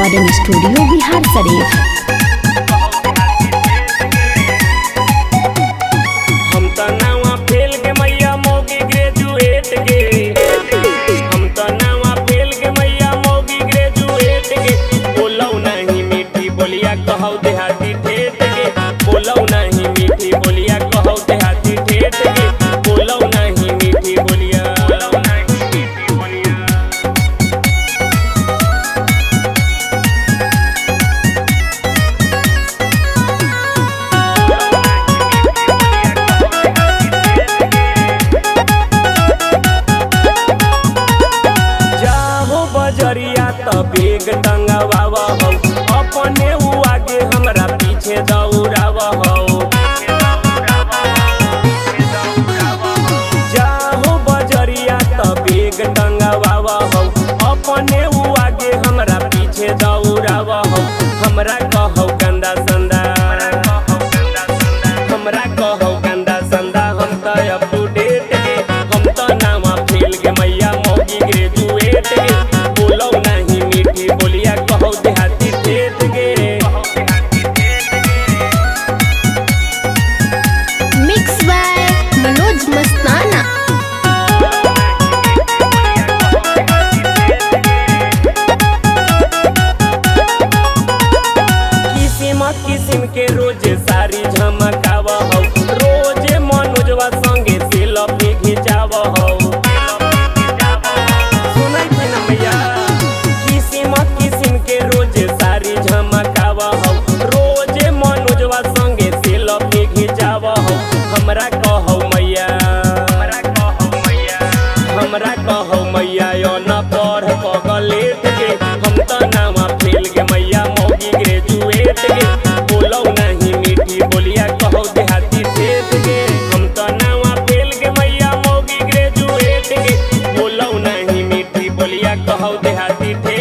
Recording studio Bihar Sharif. हम तो नावा फेल के मैया मोगी ग्रेजुएट गे, हम तो नावा फेल के मैया मोगी ग्रेजुएट गे। बोलौ नहीं मीठी बोलिया कहौ देहाती ठेठ गे, बोलौ नहीं मीठी बोलिया कहौ देहाती ठेठ गे, बोलौ नहीं मीठी बोलिया। बजरिया तो बेग टंगवाव हो, अपने उ आगे हमरा पीछे दौड़ाव हो। जाहो बजरिया तो बेग टंगवाव हो, अपने उ आगे हमरा पीछे दौड़ाव हो। हमरा कहौ गंदा संदा, हमरा कहौ गंदा संदा, हम तो अप टू डेट गे, हम तो नावा फेल के मैया मोगी ग्रेजुएट गे। बोलौ नहीं मीठी बोलिया कहौ देहाती ठेठ गे। मिक्स बाय मनोज मस्ताना। किसिम किसिम के रोज सारी झमकाव हो, रोजे मनोजवा संगे सेल्फी घिचाव हो। सुनै छी न मैया, किसिम किसिम के रोज सारी झमकाव हो, रोजे मनोजवा संगे सेल्फी घिचाव हो। हमरा कहौ मैया, हमरा कहौ मैया यो न पढ़ पगलेट गे, हम तो नावा फेल गे मैया मोगी ग्रेजुएट गे। बोलौ नहीं मीठी बोलिया कहौ देहाती ठेठ गे, हम तो नावा फेल गे मैया मोगी ग्रेजुएट गे। बोलौ नहीं मीठी बोलिया कहौ देहाती ठेठ